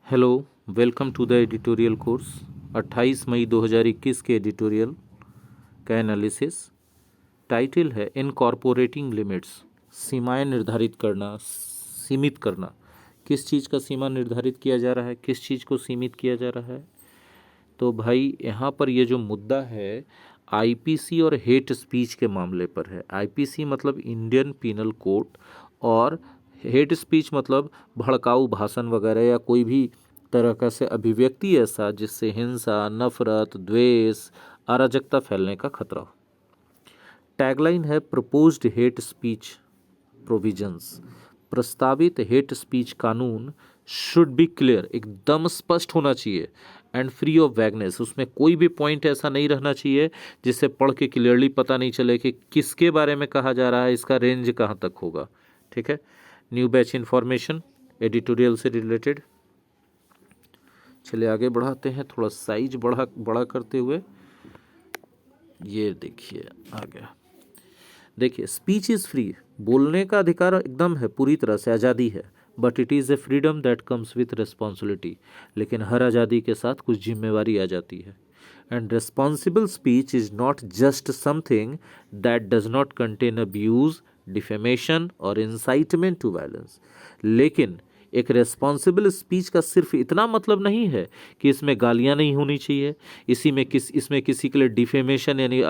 Hello, welcome to the editorial course. 28 मई 2021 के editorial का एनालिसिस। टाइटल है इनकॉर्पोरेटिंग लिमिट्स, सीमाएं निर्धारित करना, सीमित करना। किस चीज़ का सीमा निर्धारित किया जा रहा है, किस चीज़ को सीमित किया जा रहा है। तो भाई यहाँ पर ये जो मुद्दा है आईपीसी और हेट स्पीच के मामले पर है। आईपीसी मतलब इंडियन पीनल कोड और हेट स्पीच मतलब भड़काऊ भाषण वगैरह या कोई भी तरह का से अभिव्यक्ति ऐसा जिससे हिंसा, नफरत, द्वेष, अराजकता फैलने का खतरा हो। टैगलाइन है प्रपोज्ड हेट स्पीच प्रोविजंस। प्रस्तावित हेट स्पीच कानून शुड बी क्लियर, एकदम स्पष्ट होना चाहिए, एंड फ्री ऑफ वैगनेस। उसमें कोई भी पॉइंट ऐसा नहीं रहना चाहिए जिससे पढ़ के क्लियरली पता नहीं चले कि किसके बारे में कहा जा रहा है, इसका रेंज कहाँ तक होगा। ठीक है। न्यू बैच इंफॉर्मेशन एडिटोरियल से रिलेटेड। चलिए आगे बढ़ाते हैं, थोड़ा साइज बड़ा करते हुए। ये देखिए आ गया। देखिए, स्पीच इज़ फ्री, बोलने का अधिकार एकदम है, पूरी तरह से आज़ादी है। But it is a freedom that comes with responsibility. लेकिन हर आज़ादी के साथ कुछ जिम्मेवारी आ जाती है। And responsible speech is not just something that does not contain abuse, defamation और इंसाइटमेंट टू वायलेंस। लेकिन एक रेस्पॉन्सिबल स्पीच का सिर्फ इतना मतलब नहीं है कि इसमें गालियाँ नहीं होनी चाहिए, इसमें किसी के लिए डिफेमेशन यानी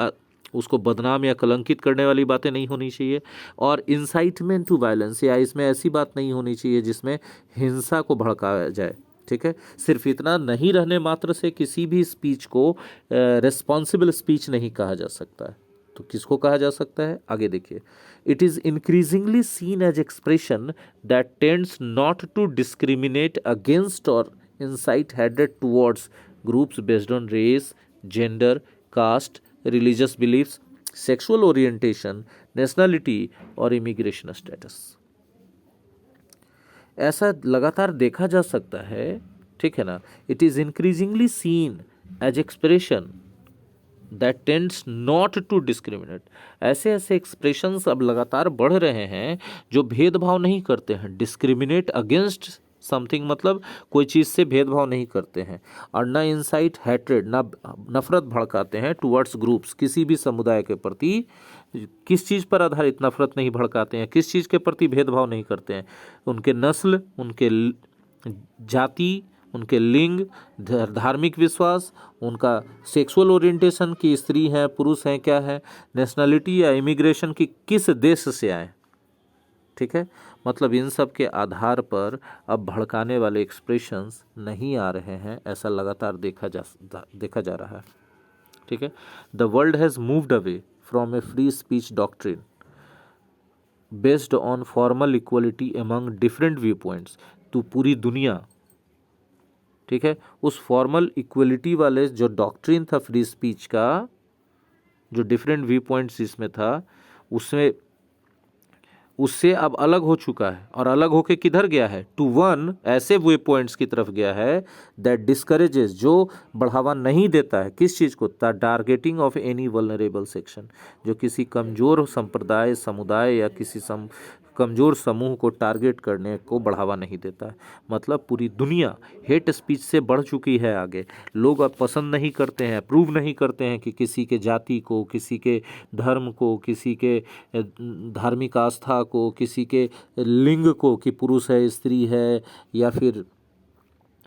उसको बदनाम या कलंकित करने वाली बातें नहीं होनी चाहिए, और इंसाइटमेंट टू वायलेंस या इसमें ऐसी बात नहीं होनी चाहिए जिसमें हिंसा को भड़काया जाए। ठीक है। सिर्फ इतना नहीं रहने मात्र से किसी भी स्पीच को रेस्पॉन्सिबल स्पीच नहीं कहा जा सकता है। तो किसको कहा जा सकता है, आगे देखिए। It is increasingly seen as expression that tends not to discriminate against और इंसाइट हेडेड towards groups based on race, gender, caste, religious beliefs, sexual orientation, nationality और इमिग्रेशन स्टेटस। ऐसा लगातार देखा जा सकता है। ठीक है ना। It is increasingly seen as expression that tends not to discriminate. ऐसे ऐसे एक्सप्रेशंस अब लगातार बढ़ रहे हैं जो भेदभाव नहीं करते हैं। डिस्क्रिमिनेट अगेंस्ट समथिंग मतलब कोई चीज़ से भेदभाव नहीं करते हैं, और ना इंसाइट हैट्रेड, ना नफरत भड़काते हैं टुवर्ड्स ग्रुप्स, किसी भी समुदाय के प्रति किस चीज़ पर आधारित नफरत नहीं भड़काते हैं, किस चीज़ के प्रति भेदभाव नहीं करते हैं। उनके नस्ल, उनके जाति, उनके लिंग, धार्मिक विश्वास, उनका सेक्सुअल ओरिएंटेशन की स्त्री हैं, पुरुष हैं, क्या है, नेशनलिटी या इमिग्रेशन की किस देश से आए। ठीक है। मतलब इन सब के आधार पर अब भड़काने वाले एक्सप्रेशंस नहीं आ रहे हैं, ऐसा लगातार देखा जा रहा है। ठीक है। The world has moved away from A free speech doctrine based on formal equality among different view points. तो पूरी दुनिया, ठीक है, उस फॉर्मल इक्वलिटी वाले जो डॉक्ट्रिन था फ्री स्पीच का, जो डिफरेंट व्यू पॉइंट्स इसमें था, उससे अब अलग हो चुका है। और अलग होके किधर गया है, टू वन ऐसे व्यू पॉइंट्स की तरफ गया है दैट डिस्करेजेस, जो बढ़ावा नहीं देता है किस चीज़ को, targeting of any vulnerable section, जो किसी कमज़ोर संप्रदाय, समुदाय या किसी कमज़ोर समूह को टारगेट करने को बढ़ावा नहीं देता है। मतलब पूरी दुनिया हेट स्पीच से बढ़ चुकी है आगे। लोग अब पसंद नहीं करते हैं, अप्रूव नहीं करते हैं कि किसी के जाति को, किसी के धर्म को, किसी के धार्मिक आस्था को, किसी के लिंग को, कि पुरुष है, स्त्री है, या फिर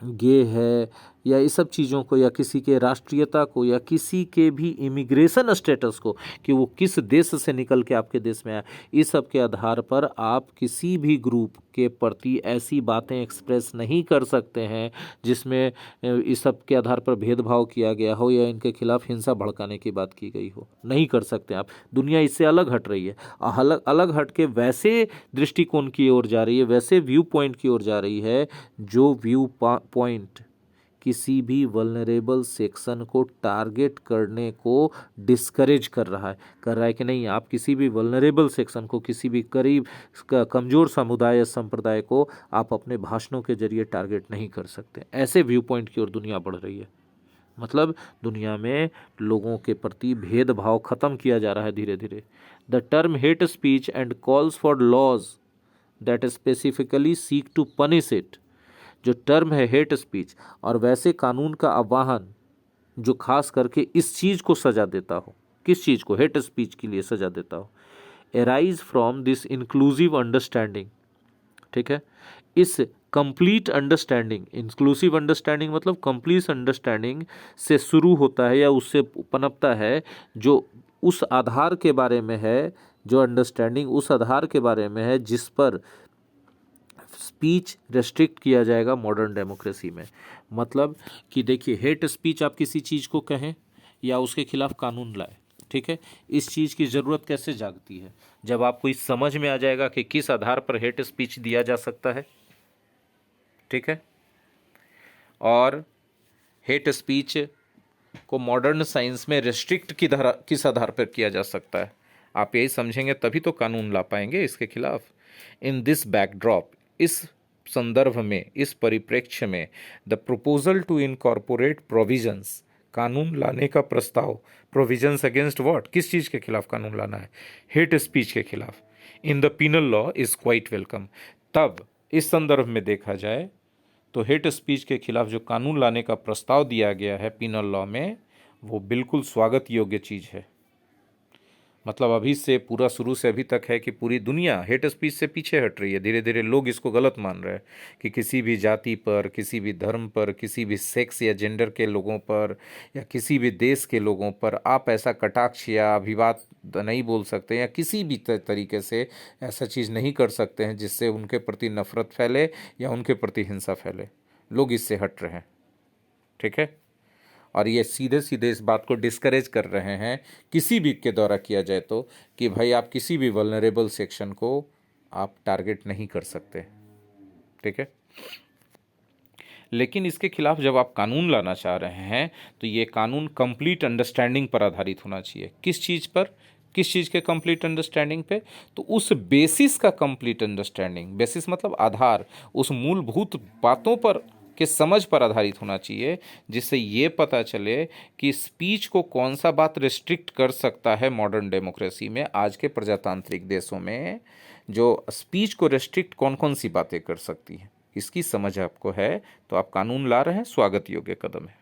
गे है, या इस सब चीज़ों को, या किसी के राष्ट्रीयता को, या किसी के भी इमिग्रेशन स्टेटस को, कि वो किस देश से निकल के आपके देश में आया। इस सब के आधार पर आप किसी भी ग्रुप के प्रति ऐसी बातें एक्सप्रेस नहीं कर सकते हैं जिसमें इस सब के आधार पर भेदभाव किया गया हो या इनके खिलाफ हिंसा भड़काने की बात की गई हो। नहीं कर सकते आप। दुनिया इससे अलग हट रही है, अलग अलग हट के वैसे दृष्टिकोण की ओर जा रही है, वैसे व्यू पॉइंट की ओर जा रही है जो व्यू पॉइंट किसी भी वल्नरेबल सेक्शन को टारगेट करने को डिस्करेज कर रहा है कि नहीं, आप किसी भी वल्नरेबल सेक्शन को, किसी भी करीब कमज़ोर समुदाय या संप्रदाय को आप अपने भाषणों के जरिए टारगेट नहीं कर सकते। ऐसे व्यू पॉइंट की ओर दुनिया बढ़ रही है। मतलब दुनिया में लोगों के प्रति भेदभाव खत्म किया जा रहा है धीरे धीरे। The term hate speech and calls for laws that specifically seek to punish it जो टर्म है हेट स्पीच, और वैसे कानून का आह्वान जो खास करके इस चीज को सजा देता हो, किस चीज को, हेट स्पीच के लिए सजा देता हो, arise from this inclusive understanding, ठीक है, इस कंप्लीट अंडरस्टैंडिंग, इंक्लूसिव अंडरस्टैंडिंग मतलब कंप्लीट अंडरस्टैंडिंग से शुरू होता है या उससे पनपता है, जो उस आधार के बारे में है, जो अंडरस्टैंडिंग उस आधार के बारे में है जिस पर स्पीच रेस्ट्रिक्ट किया जाएगा मॉडर्न डेमोक्रेसी में। मतलब कि देखिए, हेट स्पीच आप किसी चीज़ को कहें या उसके खिलाफ कानून लाए, ठीक है, इस चीज़ की ज़रूरत कैसे जागती है, जब आपको इस समझ में आ जाएगा कि किस आधार पर हेट स्पीच दिया जा सकता है, ठीक है, और हेट स्पीच को मॉडर्न साइंस में रेस्ट्रिक्ट किस आधार पर किया जा सकता है, आप यही समझेंगे तभी तो कानून ला पाएंगे इसके खिलाफ। इन दिस बैकड्रॉप, इस संदर्भ में, इस परिप्रेक्ष्य में, the proposal to incorporate provisions, कानून लाने का प्रस्ताव, प्रोविजंस अगेंस्ट व्हाट, किस चीज़ के खिलाफ कानून लाना है, हेट स्पीच के खिलाफ, in the penal law is quite welcome. तब इस संदर्भ में देखा जाए तो हेट स्पीच के खिलाफ जो कानून लाने का प्रस्ताव दिया गया है पीनल लॉ में, वो बिल्कुल स्वागत योग्य चीज़ है। मतलब अभी से पूरा शुरू से अभी तक है कि पूरी दुनिया हेट स्पीच से पीछे हट रही है, धीरे धीरे लोग इसको गलत मान रहे हैं कि किसी भी जाति पर, किसी भी धर्म पर, किसी भी सेक्स या जेंडर के लोगों पर या किसी भी देश के लोगों पर आप ऐसा कटाक्ष या अभिवाद नहीं बोल सकते या किसी भी तरीके से ऐसा चीज़ नहीं कर सकते हैं जिससे उनके प्रति नफरत फैले या उनके प्रति हिंसा फैले। लोग इससे हट रहे हैं, ठीक है, और ये सीधे सीधे इस बात को डिस्करेज कर रहे हैं किसी भी के द्वारा किया जाए तो, कि भाई आप किसी भी वल्नरेबल सेक्शन को आप टारगेट नहीं कर सकते, ठीक है। लेकिन इसके खिलाफ जब आप कानून लाना चाह रहे हैं तो ये कानून कंप्लीट अंडरस्टैंडिंग पर आधारित होना चाहिए। किस चीज़ पर, किस चीज़ के कंप्लीट अंडरस्टैंडिंग पे, तो उस बेसिस का कंप्लीट अंडरस्टैंडिंग, बेसिस मतलब आधार, उस मूलभूत बातों पर के समझ पर आधारित होना चाहिए, जिससे ये पता चले कि स्पीच को कौन सा बात रिस्ट्रिक्ट कर सकता है मॉडर्न डेमोक्रेसी में, आज के प्रजातांत्रिक देशों में जो स्पीच को रिस्ट्रिक्ट कौन कौन सी बातें कर सकती हैं, इसकी समझ आपको है तो आप कानून ला रहे हैं, स्वागत योग्य कदम है।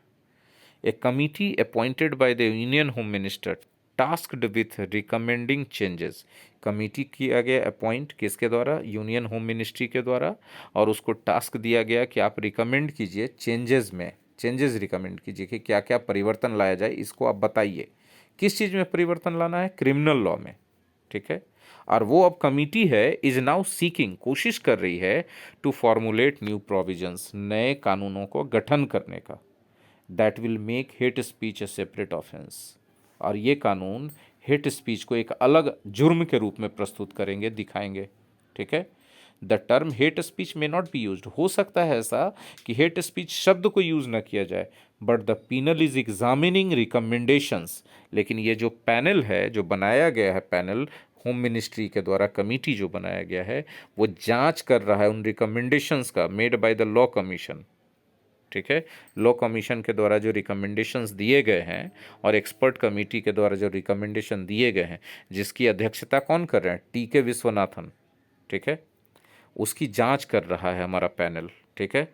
A committee appointed by the union home minister tasked with recommending changes, committee किया गया अपॉइंट किसके द्वारा, यूनियन होम मिनिस्ट्री के द्वारा, और उसको टास्क दिया गया कि आप रिकमेंड कीजिए चेंजेस में, चेंजेस रिकमेंड कीजिए कि क्या क्या परिवर्तन लाया जाए, इसको आप बताइए। किस चीज़ में परिवर्तन लाना है, क्रिमिनल लॉ में, ठीक है। और वो अब कमिटी है इज नाउ सीकिंग, कोशिश कर रही है टू फॉर्मुलेट न्यू प्रोविजंस, नए कानूनों को गठन करने का, that will make hate speech A separate offence, और ये कानून हेट स्पीच को एक अलग जुर्म के रूप में प्रस्तुत करेंगे, दिखाएंगे, ठीक है। The term hate speech may not be used, हो सकता है ऐसा कि हेट स्पीच शब्द को यूज ना किया जाए, but the penal is examining recommendations, लेकिन ये जो पैनल है, जो बनाया गया है पैनल होम मिनिस्ट्री के द्वारा, कमिटी जो बनाया गया है, वो जांच कर रहा है उन रिकमेंडेशंस का, made by the law commission, ठीक है। लॉ कमीशन के द्वारा जो रिकमेंडेशंस दिए गए हैं और एक्सपर्ट कमेटी के द्वारा जो रिकमेंडेशन दिए गए हैं, जिसकी अध्यक्षता कौन कर रहे हैं, टी.के. विश्वनाथन, ठीक है, उसकी जांच कर रहा है हमारा पैनल, ठीक है।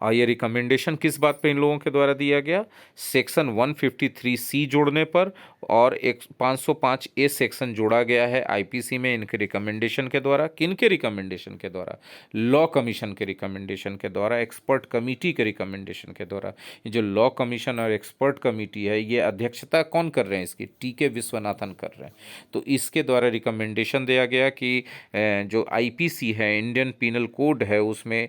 और ये रिकमेंडेशन किस बात पे इन लोगों के द्वारा दिया गया, सेक्शन 153C जोड़ने पर, और एक 505A सेक्शन जोड़ा गया है आईपीसी में इनके रिकमेंडेशन के द्वारा। किन के रिकमेंडेशन के द्वारा, लॉ कमीशन के रिकमेंडेशन के द्वारा, एक्सपर्ट कमेटी के रिकमेंडेशन के द्वारा। ये जो लॉ कमीशन और एक्सपर्ट कमेटी है, ये अध्यक्षता कौन कर रहे हैं इसकी, टी.के. विश्वनाथन कर रहे हैं। तो इसके द्वारा रिकमेंडेशन दिया गया कि जो आईपीसी है, इंडियन पीनल कोड है, उसमें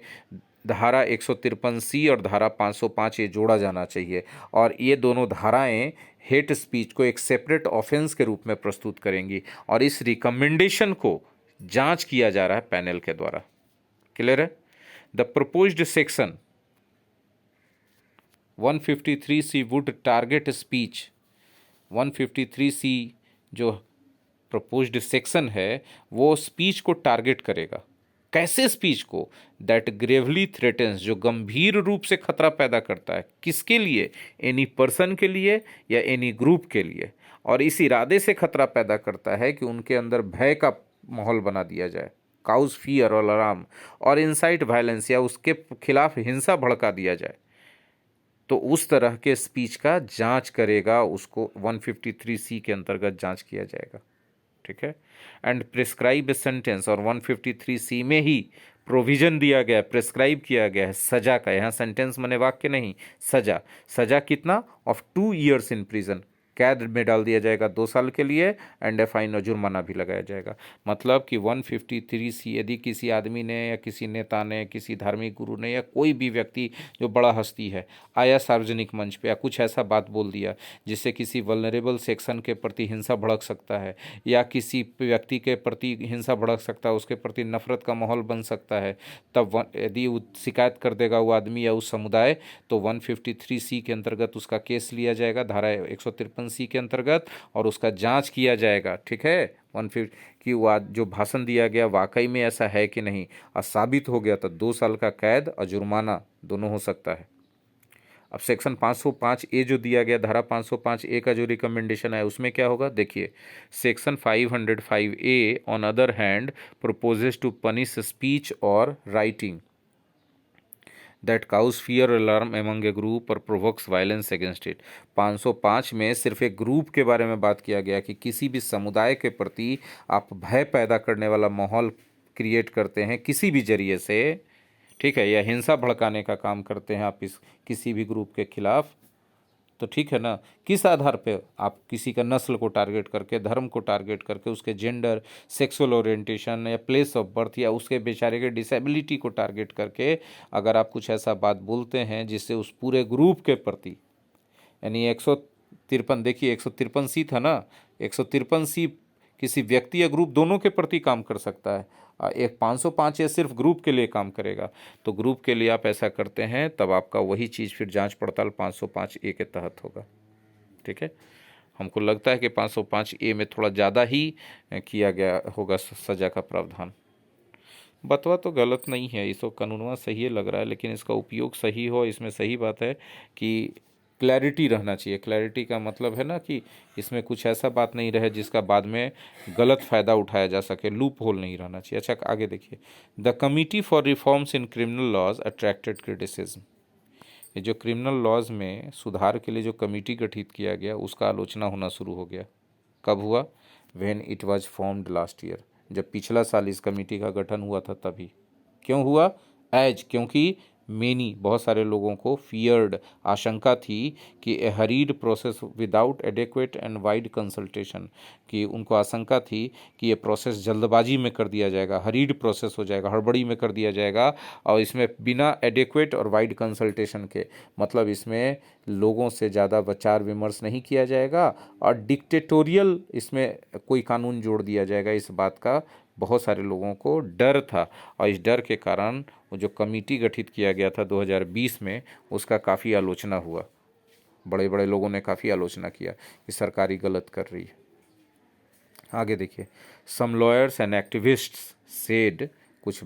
धारा 153C और धारा 505 ये जोड़ा जाना चाहिए, और ये दोनों धाराएं हेट स्पीच को एक सेपरेट ऑफेंस के रूप में प्रस्तुत करेंगी, और इस रिकमेंडेशन को जांच किया जा रहा है पैनल के द्वारा। क्लियर है। The proposed section 153C would target speech, 153C जो प्रपोज्ड सेक्शन है वो स्पीच को टारगेट करेगा। कैसे स्पीच को, दैट ग्रेवली थ्रेटन्स, जो गंभीर रूप से खतरा पैदा करता है, किसके लिए, एनी पर्सन के लिए या एनी ग्रुप के लिए, और इस इरादे से खतरा पैदा करता है कि उनके अंदर भय का माहौल बना दिया जाए, काउज फियर और अलार्म और इंसाइट वायलेंस या उसके खिलाफ हिंसा भड़का दिया जाए तो उस तरह के स्पीच का जांच करेगा, उसको 153C के अंतर्गत जांच किया जाएगा। ठीक है। एंड प्रिस्क्राइब सेंटेंस, और 153C में ही प्रोविजन दिया गया, प्रिस्क्राइब किया गया है सजा का। यहाँ सेंटेंस माने वाक्य नहीं, सजा। सजा कितना? ऑफ 2 years इन प्रिजन, कैद में डाल दिया जाएगा 2 साल के लिए, एंड फाइन और जुर्माना भी लगाया जाएगा। मतलब कि 153C यदि किसी आदमी ने या किसी नेता ने, किसी धार्मिक गुरु ने या कोई भी व्यक्ति जो बड़ा हस्ती है आया सार्वजनिक मंच पे या कुछ ऐसा बात बोल दिया जिससे किसी वल्नरेबल सेक्शन के प्रति हिंसा भड़क सकता है या किसी व्यक्ति के प्रति हिंसा भड़क सकता है, उसके प्रति नफरत का माहौल बन सकता है, तब यदि शिकायत कर देगा वो आदमी या उस समुदाय, तो 153C के अंतर्गत उसका केस लिया जाएगा, धारा 153C के अंतर्गत, और उसका जांच किया जाएगा। ठीक है। 150 कि वो जो भाषण दिया गया वाकई में ऐसा है कि नहीं, और साबित हो गया तो 2 साल का कैद और जुर्माना दोनों हो सकता है। अब सेक्शन 505A जो दिया गया, धारा 505A का जो रिकमेंडेशन है उसमें क्या होगा देखिए। Section 505A on other hand proposes to punish speech और writing that cause fear alarm among a group और प्रोवोक्स वायलेंस अगेंस्ट इट। 505 में सिर्फ एक ग्रुप के बारे में बात किया गया कि किसी भी समुदाय के प्रति आप भय पैदा करने वाला माहौल क्रिएट करते हैं किसी भी जरिए से, ठीक है, या हिंसा भड़काने का काम करते हैं आप इस किसी भी ग्रुप के खिलाफ, तो ठीक है ना, किस आधार पे आप किसी का नस्ल को टारगेट करके, धर्म को टारगेट करके, उसके जेंडर, सेक्सुअल ओरिएंटेशन या प्लेस ऑफ बर्थ या उसके बेचारे के डिसेबिलिटी को टारगेट करके अगर आप कुछ ऐसा बात बोलते हैं जिससे उस पूरे ग्रुप के प्रति, यानी 153, देखिए 153C था ना, 153C किसी व्यक्ति या ग्रुप दोनों के प्रति काम कर सकता है, एक 505 या सिर्फ ग्रुप के लिए काम करेगा। तो ग्रुप के लिए आप ऐसा करते हैं तब आपका वही चीज़ फिर जांच पड़ताल 505A के तहत होगा। ठीक है। हमको लगता है कि 505A में थोड़ा ज़्यादा ही किया गया होगा सज़ा का प्रावधान। बतवा तो गलत नहीं है, इसको कानूनवा सही लग रहा है, लेकिन इसका उपयोग सही हो, इसमें सही बात है कि क्लैरिटी रहना चाहिए। क्लैरिटी का मतलब है ना कि इसमें कुछ ऐसा बात नहीं रहे जिसका बाद में गलत फ़ायदा उठाया जा सके, लूप होल नहीं रहना चाहिए। अच्छा आगे देखिए। The committee for reforms in criminal laws attracted criticism. ये जो क्रिमिनल लॉज में सुधार के लिए जो कमेटी गठित किया गया उसका आलोचना होना शुरू हो गया। कब हुआ? When it was formed last year, जब पिछला साल इस कमेटी का गठन हुआ था तभी। क्यों हुआ? क्योंकि मेनी, बहुत सारे लोगों को फियर्ड, आशंका थी कि a hurried process without adequate and wide consultation, कि उनको आशंका थी कि ये प्रोसेस जल्दबाजी में कर दिया जाएगा, हरीड प्रोसेस हो जाएगा, हड़बड़ी में कर दिया जाएगा, और इसमें बिना एडेक्वेट और वाइड कंसल्टेशन के, मतलब इसमें लोगों से ज़्यादा विचार विमर्श नहीं किया जाएगा, और डिक्टेटोरियल इसमें कोई कानून जोड़ दिया जाएगा। इस बात का बहुत सारे लोगों को डर था, और इस डर के कारण वो जो कमेटी गठित किया गया था 2020 में, उसका काफ़ी आलोचना हुआ। बड़े बड़े लोगों ने काफ़ी आलोचना किया कि सरकार ही गलत कर रही है। आगे देखिए। सम लॉयर्स एंड एक्टिविस्ट्स सेड, कुछ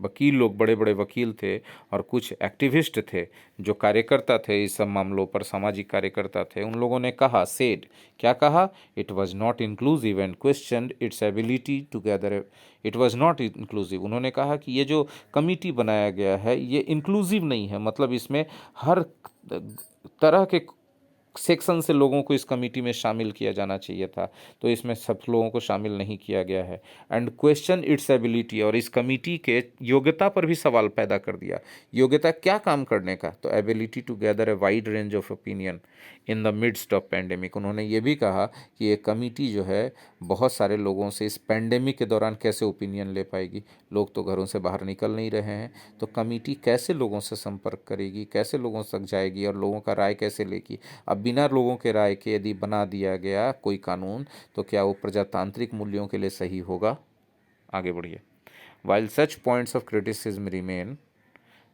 वकील लोग, बड़े बड़े वकील थे और कुछ एक्टिविस्ट थे जो कार्यकर्ता थे इस सब मामलों पर, सामाजिक कार्यकर्ता थे, उन लोगों ने कहा, सेड, क्या कहा? It was not inclusive and questioned its ability to gather. It was not inclusive, उन्होंने कहा कि ये जो कमिटी बनाया गया है ये इंक्लूसिव नहीं है, मतलब इसमें हर तरह के सेक्शन से लोगों को इस कमेटी में शामिल किया जाना चाहिए था, तो इसमें सब लोगों को शामिल नहीं किया गया है। एंड क्वेश्चन इट्स एबिलिटी, और इस कमेटी के योग्यता पर भी सवाल पैदा कर दिया। योग्यता क्या काम करने का? तो ability to gather a wide range of opinion in the midst of pandemic. उन्होंने ये भी कहा कि ये कमेटी जो है बहुत सारे लोगों से इस पैंडेमिक के दौरान कैसे ओपिनियन ले पाएगी। लोग तो घरों से बाहर निकल नहीं रहे हैं, तो कमेटी कैसे लोगों से संपर्क करेगी, कैसे लोगों तक जाएगी और लोगों का राय कैसे लेगी। अब बिना लोगों के राय के यदि बना दिया गया कोई कानून, तो क्या वो प्रजातांत्रिक मूल्यों के लिए सही होगा? आगे बढ़िए। While such points of criticism remain,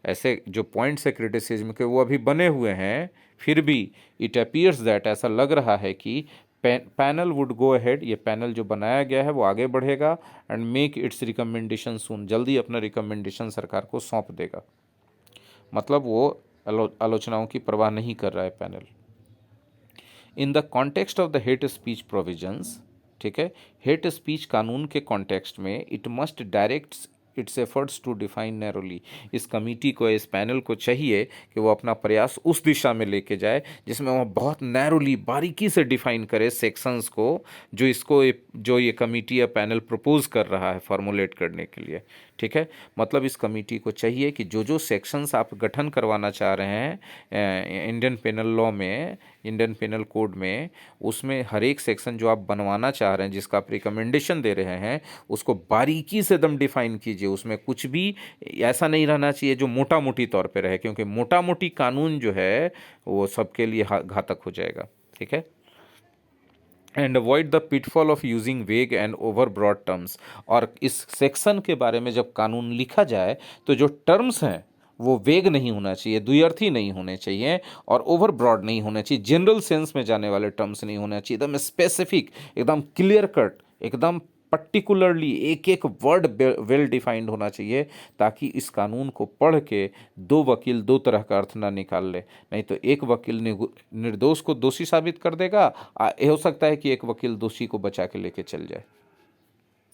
ऐसे जो पॉइंट्स है क्रिटिसिज्म के वो अभी बने हुए हैं, फिर भी इट अपीयर्स दैट, ऐसा लग रहा है कि पैनल वुड गो अहेड, ये पैनल जो बनाया गया है वो आगे बढ़ेगा, एंड मेक इट्स रिकमेंडेशन सून, जल्दी अपना रिकमेंडेशन सरकार को सौंप देगा। मतलब वो आलोचनाओं की परवाह नहीं कर रहा है panel. In the context of the hate speech provisions, ठीक है। हेट स्पीच कानून के कॉन्टेक्स्ट में it must direct its efforts to define narrowly. इस कमेटी को, इस पैनल को चाहिए कि वो अपना प्रयास उस दिशा में लेके जाए जिसमें वो बहुत नैरोली, बारीकी से डिफाइन करे सेक्शंस को, जो ये कमेटी या पैनल प्रपोज कर रहा है फॉर्मुलेट करने के लिए, ठीक है। मतलब इस कमेटी को चाहिए कि जो जो सेक्शंस आप गठन करवाना चाह रहे हैं इंडियन पेनल लॉ में, इंडियन पेनल कोड में, उसमें हर एक सेक्शन जो आप बनवाना चाह रहे हैं, जिसका आप रिकमेंडेशन दे रहे हैं, उसको बारीकी से एकदम डिफाइन कीजिए। उसमें कुछ भी ऐसा नहीं रहना चाहिए जो मोटा मोटी तौर पे रहे, क्योंकि मोटा मोटी कानून जो है वो सबके लिए घातक हो जाएगा, ठीक है। And avoid the pitfall of using वेग एंड ओवर ब्रॉड टर्म्स। और इस सेक्शन के बारे में जब कानून लिखा जाए तो जो टर्म्स हैं वो वेग नहीं होना चाहिए, द्व्यर्थी नहीं होने चाहिए, और ओवर ब्रॉड नहीं होने चाहिए, जनरल सेंस में जाने वाले टर्म्स नहीं होने चाहिए, एकदम स्पेसिफिक, एकदम क्लियर कट, एकदम पर्टिकुलरली एक एक वर्ड वेल डिफाइंड होना चाहिए, ताकि इस कानून को पढ़ के दो वकील दो तरह का अर्थ ना निकाल ले। नहीं तो एक वकील निर्दोष को दोषी साबित कर देगा, हो सकता है कि एक वकील दोषी को बचा के लेके चल जाए,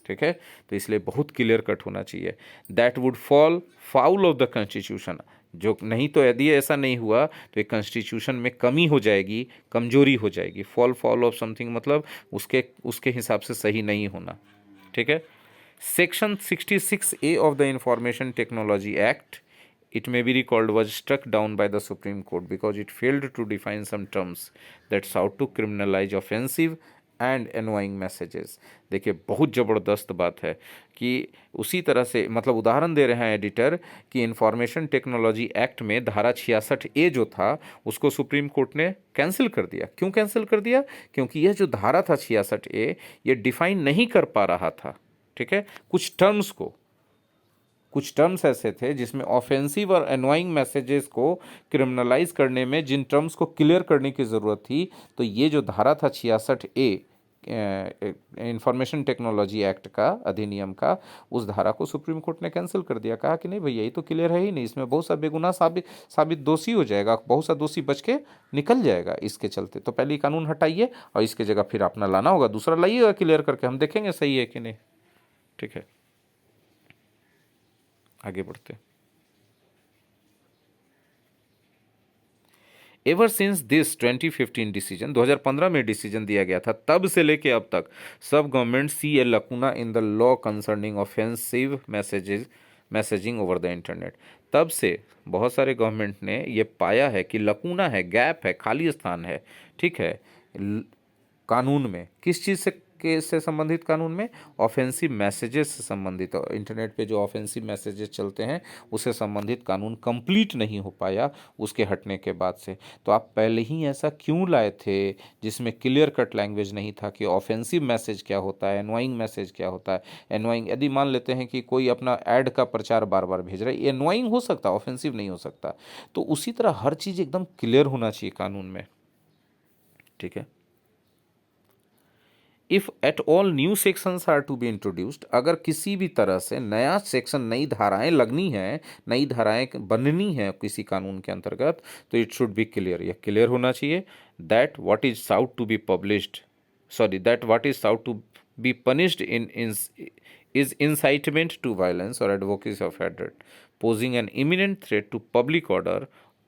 ठीक है। तो इसलिए बहुत क्लियर कट होना चाहिए। That would fall foul of the constitution. जो नहीं तो यदि ऐसा नहीं हुआ तो एक कॉन्स्टिट्यूशन में कमी हो जाएगी, कमजोरी हो जाएगी। फॉल ऑफ समथिंग मतलब उसके हिसाब से सही नहीं होना, ठीक है। Section 66A of the information technology act, it may be recalled, was struck down by the Supreme Court because it failed to define some terms that sought to criminalize offensive and annoying messages। देखिए बहुत ज़बरदस्त बात है कि उसी तरह से, मतलब उदाहरण दे रहे हैं एडिटर कि इंफॉर्मेशन टेक्नोलॉजी एक्ट में धारा 66A जो था उसको सुप्रीम कोर्ट ने कैंसिल कर दिया। क्यों कैंसिल कर दिया? क्योंकि यह जो धारा था 66A, ये डिफाइन नहीं कर पा रहा था, ठीक है, कुछ टर्म्स ऐसे थे जिसमें ऑफेंसिव और एनोइंग मैसेजेस को क्रिमिनलाइज करने में जिन टर्म्स को क्लियर करने की ज़रूरत थी, तो ये जो धारा था 66A इंफॉर्मेशन टेक्नोलॉजी एक्ट का, अधिनियम का, उस धारा को सुप्रीम कोर्ट ने कैंसिल कर दिया। कहा कि नहीं भैया ये तो क्लियर है ही नहीं, इसमें बहुत सा बेगुनाह साबित दोषी हो जाएगा, बहुत सा दोषी बच के निकल जाएगा इसके चलते। तो पहले कानून हटाइए और इसके जगह फिर अपना लाना होगा, दूसरा लाइएगा क्लियर करके, हम देखेंगे सही है कि नहीं, ठीक है। आगे बढ़ते। एवर सिंस दिस 2015 डिसीजन, 2015 में डिसीजन दिया गया था, तब से लेके अब तक सब government see a lacuna in the law concerning offensive messaging over the internet. तब से बहुत सारे गवर्नमेंट ने ये पाया है कि लकूना है, गैप है, खाली स्थान है, ठीक है, कानून में। किस चीज़ से संबंधित कानून में? ऑफेंसिव मैसेजेस से संबंधित। इंटरनेट पे जो ऑफेंसिव मैसेजेस चलते हैं उससे संबंधित कानून कंप्लीट नहीं हो पाया उसके हटने के बाद से। तो आप पहले ही ऐसा क्यों लाए थे जिसमें क्लियर कट लैंग्वेज नहीं था कि ऑफेंसिव मैसेज क्या होता है, एनोइंग मैसेज क्या होता है। एनोइंग, यदि मान लेते हैं कि कोई अपना ऐड का प्रचार बार बार भेज रहा है, ये एनोइंग हो सकता, ऑफेंसिव नहीं हो सकता। तो उसी तरह हर चीज़ एकदम क्लियर होना चाहिए कानून में, ठीक है। If at all new sections are to be introduced, अगर किसी भी तरह से नया सेक्शन, नई धाराएं लगनी है, नई धाराएं बननी है किसी कानून के अंतर्गत, तो इट शुड बी क्लियर, यह क्लियर होना चाहिए। That what is sought to be published, that what is sought to be punished is incitement to violence or advocacy of hatred, posing an imminent threat to public order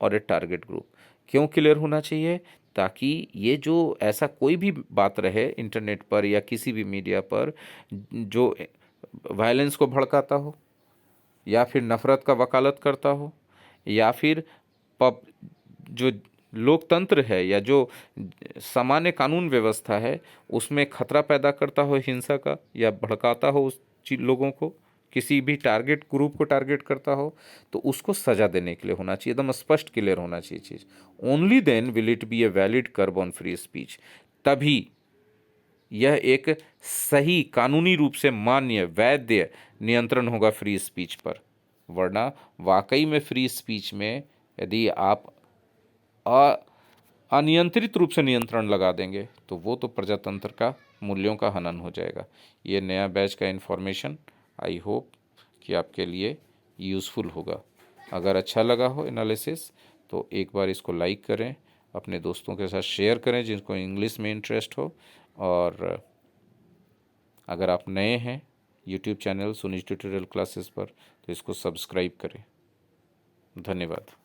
or a target group। क्यों clear होना चाहिए? ताकि ये जो ऐसा कोई भी बात रहे इंटरनेट पर या किसी भी मीडिया पर जो वायलेंस को भड़काता हो, या फिर नफ़रत का वकालत करता हो, या फिर जो लोकतंत्र है या जो सामान्य कानून व्यवस्था है उसमें खतरा पैदा करता हो, हिंसा का, या भड़काता हो उस लोगों को, किसी भी टारगेट ग्रुप को टारगेट करता हो, तो उसको सजा देने के लिए होना चाहिए, एकदम स्पष्ट क्लियर होना चाहिए चीज़। Only then will it be a valid curb on free speech, तभी यह एक सही कानूनी रूप से मान्य वैध नियंत्रण होगा फ्री स्पीच पर। वरना वाकई में फ्री स्पीच में यदि आप अनियंत्रित रूप से नियंत्रण लगा देंगे तो वो तो प्रजातंत्र का मूल्यों का हनन हो जाएगा। ये नया बैच का इन्फॉर्मेशन आई होप कि आपके लिए यूज़फुल होगा। अगर अच्छा लगा हो एनालिसिस तो एक बार इसको लाइक करें, अपने दोस्तों के साथ शेयर करें जिनको इंग्लिश में इंटरेस्ट हो, और अगर आप नए हैं YouTube channel Sunish tutorial classes पर तो इसको सब्सक्राइब करें। धन्यवाद।